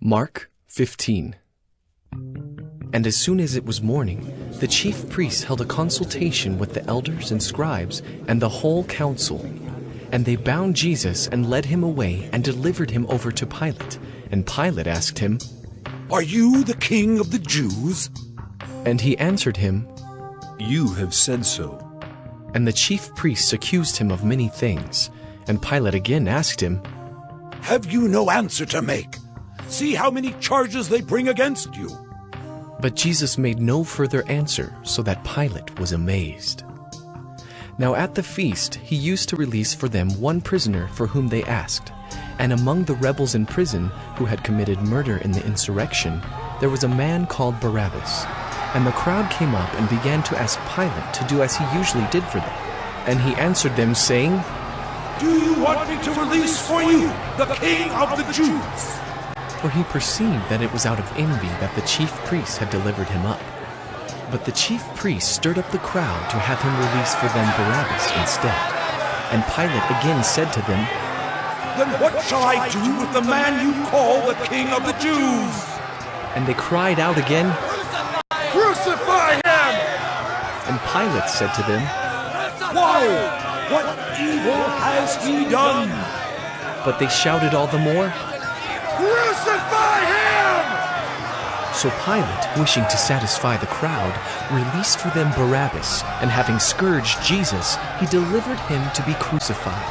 Mark 15. And as soon as it was morning, the chief priests held a consultation with the elders and scribes and the whole council. And they bound Jesus and led him away and delivered him over to Pilate. And Pilate asked him, "Are you the king of the Jews?" And he answered him, "You have said so." And the chief priests accused him of many things. And Pilate again asked him, "Have you no answer to make? See how many charges they bring against you." But Jesus made no further answer, so that Pilate was amazed. Now at the feast he used to release for them one prisoner for whom they asked. And among the rebels in prison who had committed murder in the insurrection, there was a man called Barabbas. And the crowd came up and began to ask Pilate to do as he usually did for them. And he answered them, saying, "Do you want me to release for you the king of the Jews?" For he perceived that it was out of envy that the chief priests had delivered him up. But the chief priests stirred up the crowd to have him release for them Barabbas instead. And Pilate again said to them, "Then what shall I do with the man you call the king of the Jews?" And they cried out again, "Crucify him!" And Pilate said to them, "Why? What evil has he done?" But they shouted all the more, "Crucify him!" So Pilate, wishing to satisfy the crowd, released for them Barabbas, and having scourged Jesus, he delivered him to be crucified.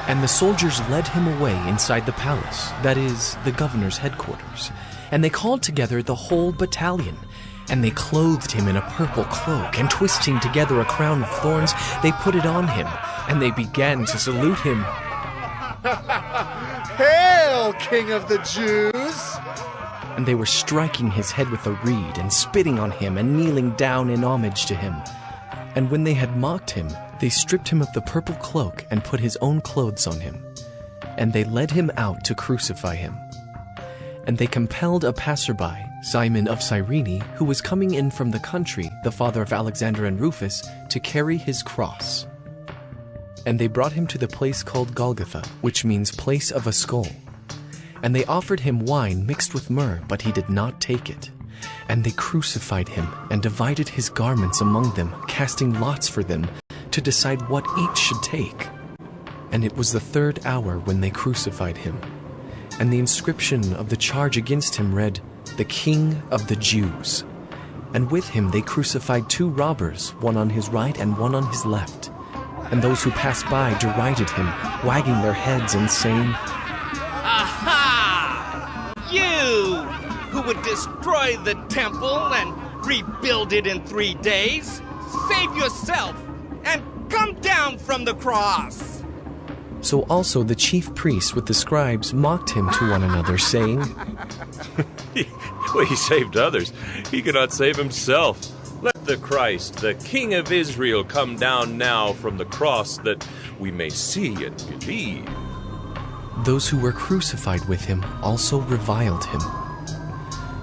And the soldiers led him away inside the palace, that is, the governor's headquarters. And they called together the whole battalion. And they clothed him in a purple cloak, and twisting together a crown of thorns, they put it on him, and they began to salute him. "Hail, King of the Jews!" And they were striking his head with a reed, and spitting on him, and kneeling down in homage to him. And when they had mocked him, they stripped him of the purple cloak, and put his own clothes on him. And they led him out to crucify him. And they compelled a passerby, Simon of Cyrene, who was coming in from the country, the father of Alexander and Rufus, to carry his cross. And they brought him to the place called Golgotha, which means place of a skull. And they offered him wine mixed with myrrh, but he did not take it. And they crucified him, and divided his garments among them, casting lots for them, to decide what each should take. And it was the 3rd hour when they crucified him. And the inscription of the charge against him read, "The King of the Jews." And with him they crucified 2 robbers, one on his right and one on his left. And those who passed by derided him, wagging their heads and saying, "Aha! You who would destroy the temple and rebuild it in 3 days, save yourself and come down from the cross." So also the chief priests with the scribes mocked him to one another, saying, He saved others. He cannot save himself. Let the Christ, the King of Israel, come down now from the cross, that we may see and believe. Those who were crucified with him also reviled him.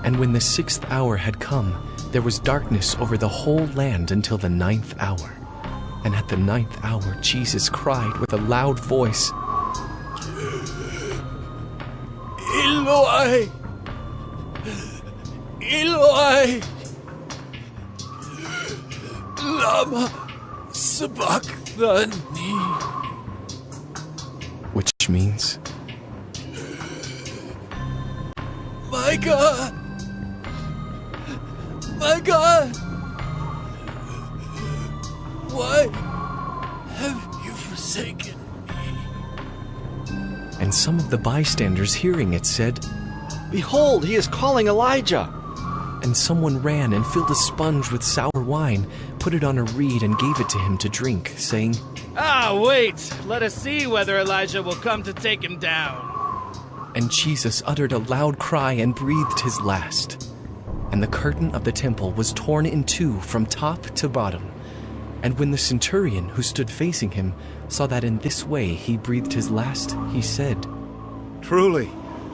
And when the 6th hour had come, there was darkness over the whole land until the 9th hour. And at the 9th hour Jesus cried with a loud voice, "Eloi, Eloi, lama sabachthani," which means, "My God, my God, why have you forsaken me?" And some of the bystanders hearing it said, "Behold, he is calling Elijah." And someone ran and filled a sponge with sour wine, put it on a reed and gave it to him to drink, saying, Wait, let us see whether Elijah will come to take him down. And Jesus uttered a loud cry and breathed his last. And the curtain of the temple was torn in 2 from top to bottom. And when the centurion who stood facing him saw that in this way he breathed his last, he said, "Truly,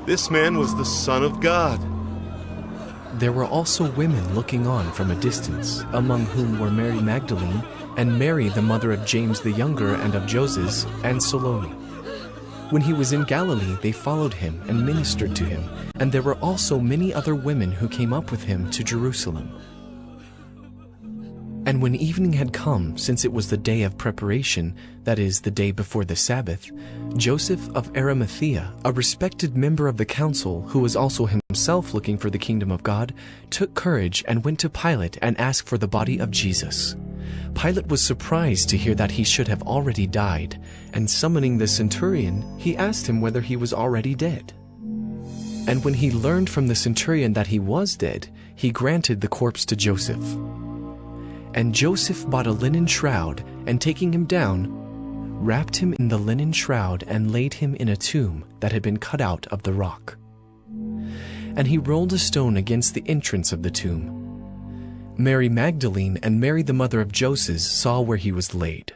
this man was the Son of God." There were also women looking on from a distance, among whom were Mary Magdalene, and Mary the mother of James the younger and of Joses, and Salome. When he was in Galilee, they followed him and ministered to him, and there were also many other women who came up with him to Jerusalem. And when evening had come, since it was the day of preparation, that is, the day before the Sabbath, Joseph of Arimathea, a respected member of the council, who was also himself looking for the kingdom of God, took courage and went to Pilate and asked for the body of Jesus. Pilate was surprised to hear that he should have already died, and summoning the centurion, he asked him whether he was already dead. And when he learned from the centurion that he was dead, he granted the corpse to Joseph. And Joseph bought a linen shroud, and taking him down, wrapped him in the linen shroud and laid him in a tomb that had been cut out of the rock. And he rolled a stone against the entrance of the tomb. Mary Magdalene and Mary the mother of Joseph saw where he was laid.